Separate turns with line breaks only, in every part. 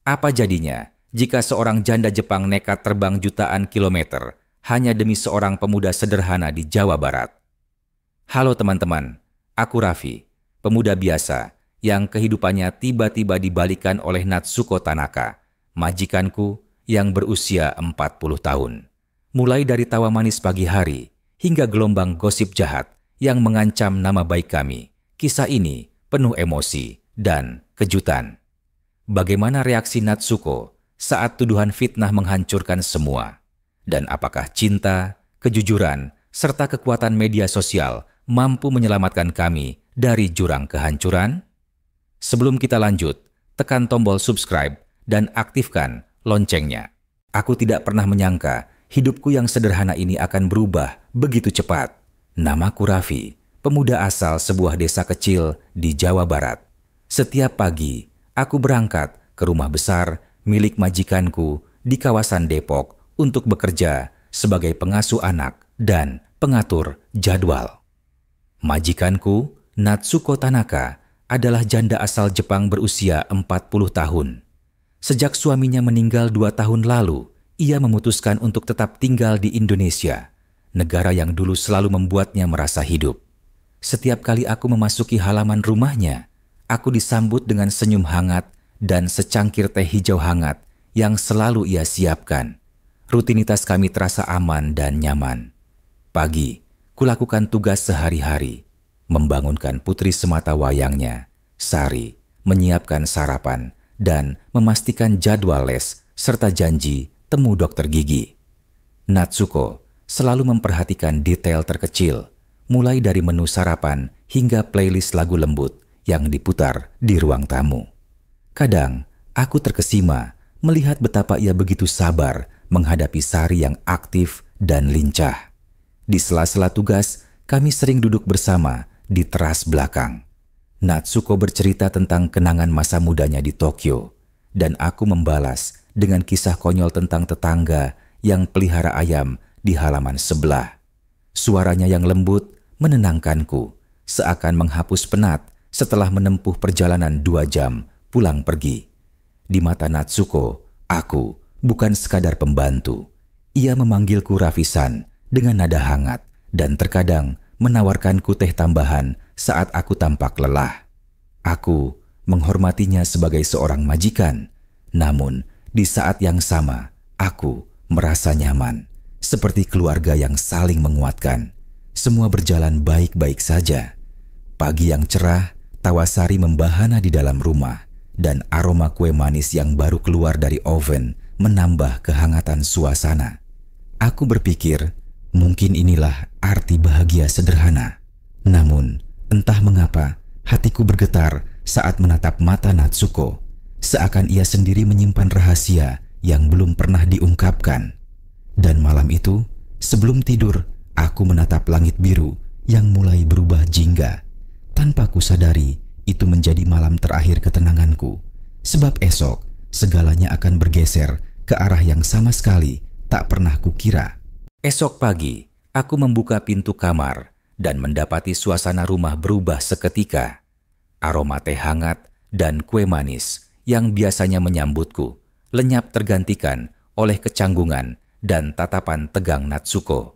Apa jadinya jika seorang janda Jepang nekat terbang jutaan kilometer hanya demi seorang pemuda sederhana di Jawa Barat? Halo teman-teman, aku Raffi, pemuda biasa yang kehidupannya tiba-tiba dibalikan oleh Natsuko Tanaka, majikanku yang berusia 40 tahun. Mulai dari tawa manis pagi hari hingga gelombang gosip jahat yang mengancam nama baik kami, kisah ini penuh emosi dan kejutan. Bagaimana reaksi Natsuko saat tuduhan fitnah menghancurkan semua? Dan apakah cinta, kejujuran, serta kekuatan media sosial mampu menyelamatkan kami dari jurang kehancuran? Sebelum kita lanjut, tekan tombol subscribe dan aktifkan loncengnya. Aku tidak pernah menyangka hidupku yang sederhana ini akan berubah begitu cepat. Namaku Raffi, pemuda asal sebuah desa kecil di Jawa Barat. Setiap pagi, aku berangkat ke rumah besar milik majikanku di kawasan Depok untuk bekerja sebagai pengasuh anak dan pengatur jadwal. Majikanku, Natsuko Tanaka, adalah janda asal Jepang berusia 40 tahun. Sejak suaminya meninggal 2 tahun lalu, ia memutuskan untuk tetap tinggal di Indonesia, negara yang dulu selalu membuatnya merasa hidup. Setiap kali aku memasuki halaman rumahnya, aku disambut dengan senyum hangat dan secangkir teh hijau hangat yang selalu ia siapkan. Rutinitas kami terasa aman dan nyaman. Pagi, kulakukan tugas sehari-hari, membangunkan putri semata wayangnya, Sari, menyiapkan sarapan, dan memastikan jadwal les serta janji temu dokter gigi. Natsuko selalu memperhatikan detail terkecil, mulai dari menu sarapan hingga playlist lagu lembut yang diputar di ruang tamu. Kadang, aku terkesima melihat betapa ia begitu sabar menghadapi Sari yang aktif dan lincah. Di sela-sela tugas, kami sering duduk bersama di teras belakang. Natsuko bercerita tentang kenangan masa mudanya di Tokyo, dan aku membalas dengan kisah konyol tentang tetangga yang pelihara ayam di halaman sebelah. Suaranya yang lembut menenangkanku, seakan menghapus penat setelah menempuh perjalanan 2 jam pulang pergi. Di mata Natsuko, aku bukan sekadar pembantu. Ia memanggilku Raffi-san dengan nada hangat dan terkadang menawarkanku teh tambahan saat aku tampak lelah. Aku menghormatinya sebagai seorang majikan, namun di saat yang sama aku merasa nyaman, seperti keluarga yang saling menguatkan. Semua berjalan baik-baik saja. Pagi yang cerah, tawa Sari membahana di dalam rumah, dan aroma kue manis yang baru keluar dari oven menambah kehangatan suasana. Aku berpikir, mungkin inilah arti bahagia sederhana. Namun, entah mengapa, hatiku bergetar saat menatap mata Natsuko, seakan ia sendiri menyimpan rahasia yang belum pernah diungkapkan. Dan malam itu, sebelum tidur, aku menatap langit biru yang mulai berubah jingga. Tanpa kusadari, itu menjadi malam terakhir ketenanganku, sebab esok segalanya akan bergeser ke arah yang sama sekali tak pernah kukira. Esok pagi, aku membuka pintu kamar dan mendapati suasana rumah berubah seketika. Aroma teh hangat dan kue manis yang biasanya menyambutku lenyap tergantikan oleh kecanggungan dan tatapan tegang Natsuko.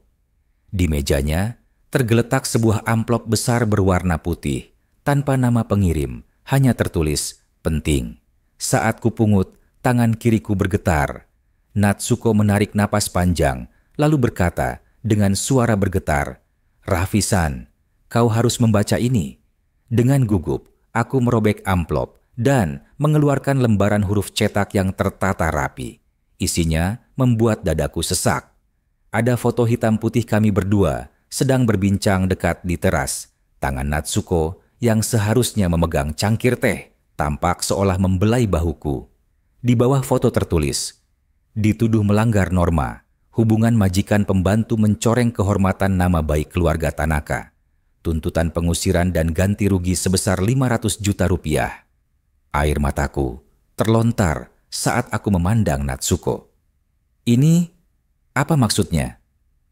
Di mejanya tergeletak sebuah amplop besar berwarna putih tanpa nama pengirim, hanya tertulis penting. Saat kupungut, tangan kiriku bergetar. Natsuko menarik napas panjang lalu berkata dengan suara bergetar, "Raffi-san, kau harus membaca ini." Dengan gugup, aku merobek amplop dan mengeluarkan lembaran huruf cetak yang tertata rapi. Isinya membuat dadaku sesak. Ada foto hitam putih kami berdua sedang berbincang dekat di teras. Tangan Natsuko yang seharusnya memegang cangkir teh tampak seolah membelai bahuku. Di bawah foto tertulis, "Dituduh melanggar norma, hubungan majikan pembantu mencoreng kehormatan nama baik keluarga Tanaka. Tuntutan pengusiran dan ganti rugi sebesar 500 juta rupiah." Air mataku terlontar saat aku memandang Natsuko. "Ini apa maksudnya?"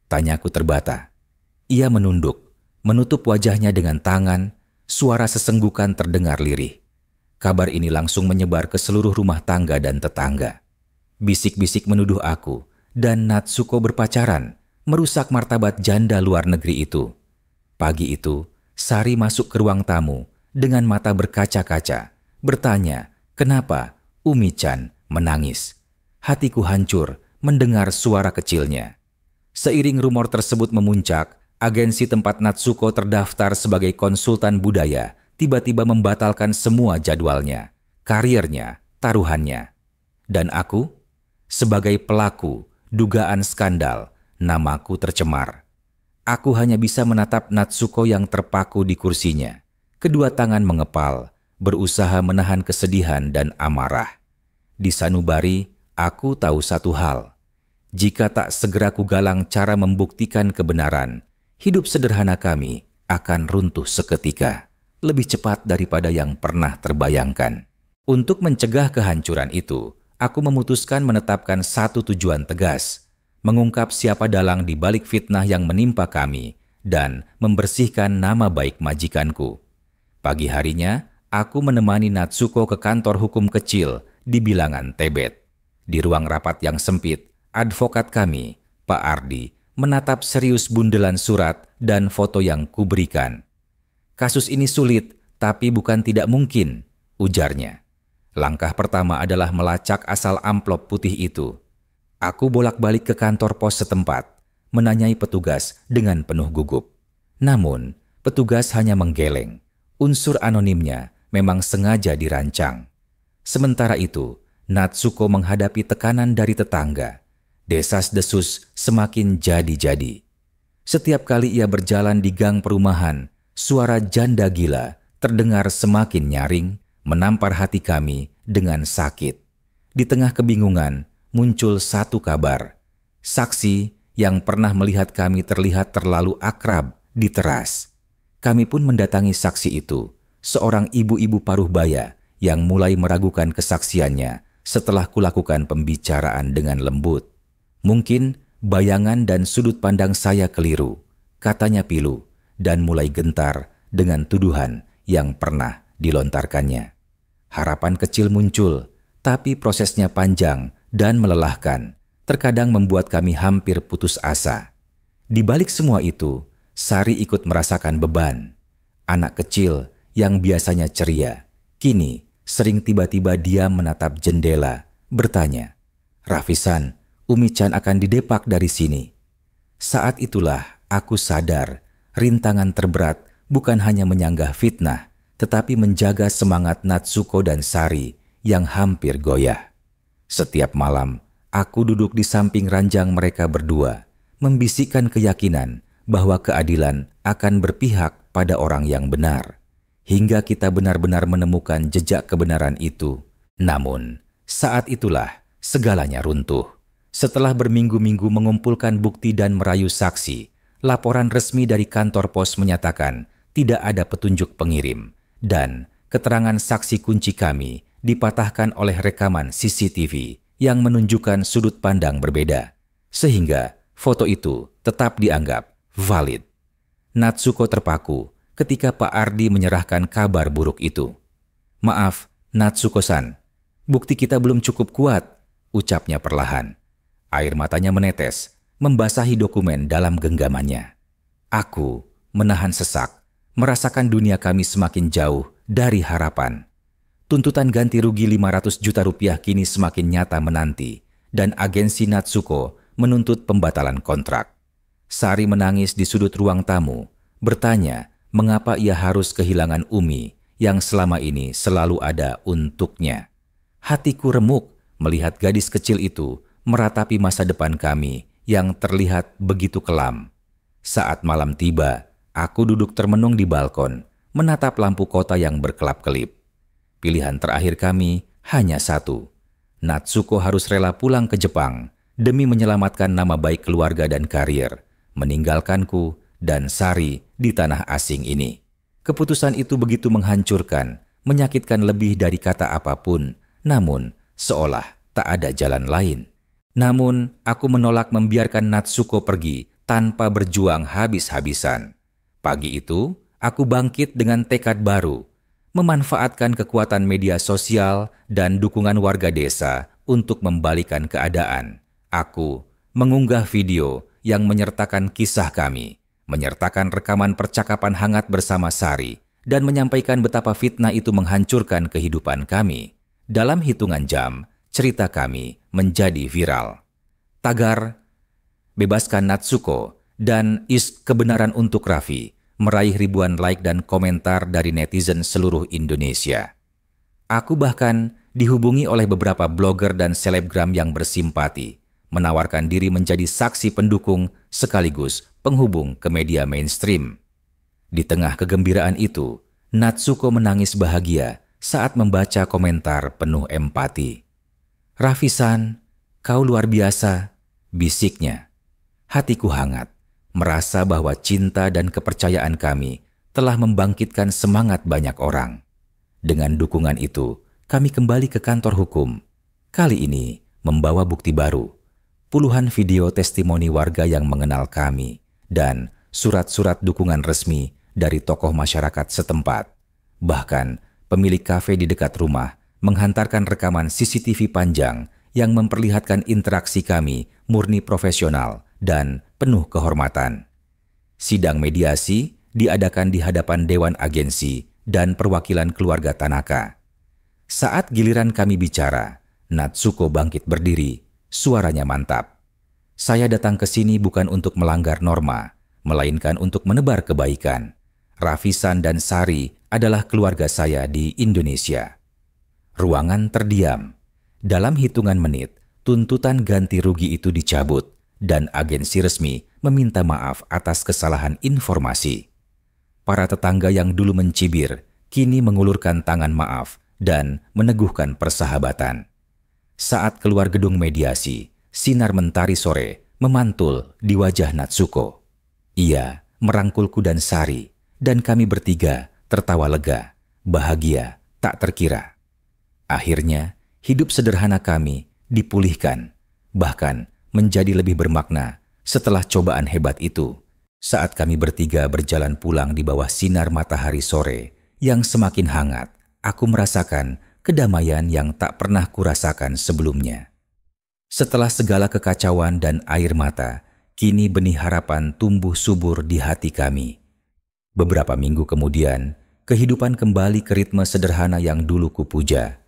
tanyaku terbata. Ia menunduk, menutup wajahnya dengan tangan, suara sesenggukan terdengar lirih. Kabar ini langsung menyebar ke seluruh rumah tangga dan tetangga. Bisik-bisik menuduh aku dan Natsuko berpacaran, merusak martabat janda luar negeri itu. Pagi itu, Sari masuk ke ruang tamu dengan mata berkaca-kaca, bertanya, kenapa Umi-chan menangis. Hatiku hancur mendengar suara kecilnya. Seiring rumor tersebut memuncak, agensi tempat Natsuko terdaftar sebagai konsultan budaya tiba-tiba membatalkan semua jadwalnya, karirnya, taruhannya. Dan aku, sebagai pelaku dugaan skandal, namaku tercemar. Aku hanya bisa menatap Natsuko yang terpaku di kursinya. Kedua tangan mengepal, berusaha menahan kesedihan dan amarah. Di sanubari, aku tahu satu hal. Jika tak segera kugalang cara membuktikan kebenaran, hidup sederhana kami akan runtuh seketika, lebih cepat daripada yang pernah terbayangkan. Untuk mencegah kehancuran itu, aku memutuskan menetapkan satu tujuan tegas, mengungkap siapa dalang di balik fitnah yang menimpa kami dan membersihkan nama baik majikanku. Pagi harinya, aku menemani Natsuko ke kantor hukum kecil di bilangan Tebet. Di ruang rapat yang sempit, advokat kami, Pak Ardi, menatap serius bundelan surat dan foto yang kuberikan. Kasus ini sulit, tapi bukan tidak mungkin, ujarnya. Langkah pertama adalah melacak asal amplop putih itu. Aku bolak-balik ke kantor pos setempat, menanyai petugas dengan penuh gugup. Namun, petugas hanya menggeleng. Unsur anonimnya memang sengaja dirancang. Sementara itu, Natsuko menghadapi tekanan dari tetangga. Desas-desus semakin jadi-jadi. Setiap kali ia berjalan di gang perumahan, suara janda gila terdengar semakin nyaring, menampar hati kami dengan sakit. Di tengah kebingungan, muncul satu kabar. Saksi yang pernah melihat kami terlihat terlalu akrab di teras. Kami pun mendatangi saksi itu, seorang ibu-ibu paruh baya yang mulai meragukan kesaksiannya setelah kulakukan pembicaraan dengan lembut. Mungkin bayangan dan sudut pandang saya keliru, katanya pilu, dan mulai gentar dengan tuduhan yang pernah dilontarkannya. Harapan kecil muncul, tapi prosesnya panjang dan melelahkan, terkadang membuat kami hampir putus asa. Di balik semua itu, Sari ikut merasakan beban. Anak kecil yang biasanya ceria, kini sering tiba-tiba diam menatap jendela, bertanya, "Raffi-san, Umi-chan akan didepak dari sini." Saat itulah aku sadar, rintangan terberat bukan hanya menyanggah fitnah, tetapi menjaga semangat Natsuko dan Sari yang hampir goyah. Setiap malam, aku duduk di samping ranjang mereka berdua, membisikkan keyakinan bahwa keadilan akan berpihak pada orang yang benar, hingga kita benar-benar menemukan jejak kebenaran itu. Namun, saat itulah segalanya runtuh. Setelah berminggu-minggu mengumpulkan bukti dan merayu saksi, laporan resmi dari kantor pos menyatakan tidak ada petunjuk pengirim, dan keterangan saksi kunci kami dipatahkan oleh rekaman CCTV yang menunjukkan sudut pandang berbeda, sehingga foto itu tetap dianggap valid. Natsuko terpaku ketika Pak Ardi menyerahkan kabar buruk itu. "Maaf, Natsuko-san, bukti kita belum cukup kuat," ucapnya perlahan. Air matanya menetes, membasahi dokumen dalam genggamannya. Aku menahan sesak, merasakan dunia kami semakin jauh dari harapan. Tuntutan ganti rugi 500 juta rupiah kini semakin nyata menanti, dan agensi Natsuko menuntut pembatalan kontrak. Sari menangis di sudut ruang tamu, bertanya mengapa ia harus kehilangan Umi yang selama ini selalu ada untuknya. Hatiku remuk melihat gadis kecil itu meratapi masa depan kami yang terlihat begitu kelam. Saat malam tiba, aku duduk termenung di balkon, menatap lampu kota yang berkelap-kelip. Pilihan terakhir kami hanya satu. Natsuko harus rela pulang ke Jepang demi menyelamatkan nama baik keluarga dan karir, meninggalkanku dan Sari di tanah asing ini. Keputusan itu begitu menghancurkan, menyakitkan lebih dari kata apapun, namun seolah tak ada jalan lain. Namun, aku menolak membiarkan Natsuko pergi tanpa berjuang habis-habisan. Pagi itu, aku bangkit dengan tekad baru, memanfaatkan kekuatan media sosial dan dukungan warga desa untuk membalikan keadaan. Aku mengunggah video yang menyertakan kisah kami, menyertakan rekaman percakapan hangat bersama Sari, dan menyampaikan betapa fitnah itu menghancurkan kehidupan kami. Dalam hitungan jam, cerita kami menjadi viral. Tagar "Bebaskan Natsuko" dan "Kebenaran untuk Raffi" meraih ribuan like dan komentar dari netizen seluruh Indonesia. Aku bahkan dihubungi oleh beberapa blogger dan selebgram yang bersimpati, menawarkan diri menjadi saksi pendukung sekaligus penghubung ke media mainstream. Di tengah kegembiraan itu, Natsuko menangis bahagia saat membaca komentar penuh empati. "Raffi-san, kau luar biasa," bisiknya. Hatiku hangat, merasa bahwa cinta dan kepercayaan kami telah membangkitkan semangat banyak orang. Dengan dukungan itu, kami kembali ke kantor hukum. Kali ini membawa bukti baru, puluhan video testimoni warga yang mengenal kami, dan surat-surat dukungan resmi dari tokoh masyarakat setempat. Bahkan, pemilik kafe di dekat rumah menghantarkan rekaman CCTV panjang yang memperlihatkan interaksi kami murni profesional dan penuh kehormatan. Sidang mediasi diadakan di hadapan Dewan Agensi dan perwakilan keluarga Tanaka. Saat giliran kami bicara, Natsuko bangkit berdiri, suaranya mantap. "Saya datang ke sini bukan untuk melanggar norma, melainkan untuk menebar kebaikan. Raffi-san dan Sari adalah keluarga saya di Indonesia." Ruangan terdiam. Dalam hitungan menit, tuntutan ganti rugi itu dicabut dan agensi resmi meminta maaf atas kesalahan informasi. Para tetangga yang dulu mencibir kini mengulurkan tangan maaf dan meneguhkan persahabatan. Saat keluar gedung mediasi, sinar mentari sore memantul di wajah Natsuko. Ia merangkulku dan Sari, dan kami bertiga tertawa lega, bahagia tak terkira. Akhirnya, hidup sederhana kami dipulihkan, bahkan menjadi lebih bermakna setelah cobaan hebat itu. Saat kami bertiga berjalan pulang di bawah sinar matahari sore yang semakin hangat, aku merasakan kedamaian yang tak pernah kurasakan sebelumnya. Setelah segala kekacauan dan air mata, kini benih harapan tumbuh subur di hati kami. Beberapa minggu kemudian, kehidupan kembali ke ritme sederhana yang dulu kupuja.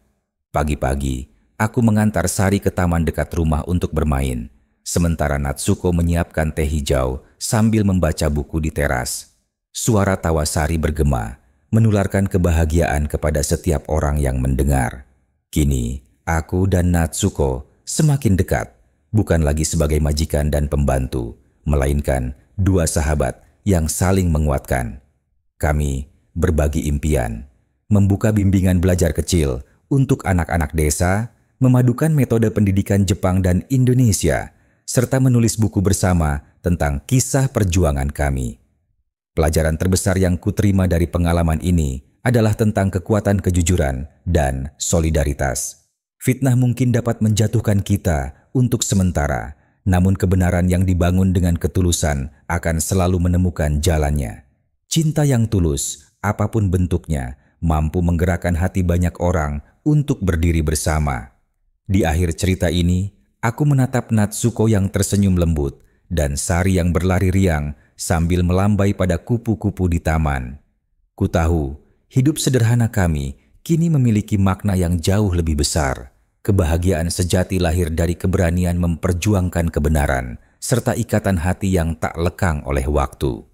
Pagi-pagi, aku mengantar Sari ke taman dekat rumah untuk bermain, sementara Natsuko menyiapkan teh hijau sambil membaca buku di teras. Suara tawa Sari bergema, menularkan kebahagiaan kepada setiap orang yang mendengar. Kini, aku dan Natsuko semakin dekat, bukan lagi sebagai majikan dan pembantu, melainkan dua sahabat yang saling menguatkan. Kami berbagi impian, membuka bimbingan belajar kecil untuk anak-anak desa, memadukan metode pendidikan Jepang dan Indonesia, serta menulis buku bersama tentang kisah perjuangan kami. Pelajaran terbesar yang kuterima dari pengalaman ini adalah tentang kekuatan kejujuran dan solidaritas. Fitnah mungkin dapat menjatuhkan kita untuk sementara, namun kebenaran yang dibangun dengan ketulusan akan selalu menemukan jalannya. Cinta yang tulus, apapun bentuknya, mampu menggerakkan hati banyak orang untuk berdiri bersama. Di akhir cerita ini, aku menatap Natsuko yang tersenyum lembut dan Sari yang berlari riang sambil melambai pada kupu-kupu di taman. Ku tahu, hidup sederhana kami kini memiliki makna yang jauh lebih besar. Kebahagiaan sejati lahir dari keberanian memperjuangkan kebenaran, serta ikatan hati yang tak lekang oleh waktu.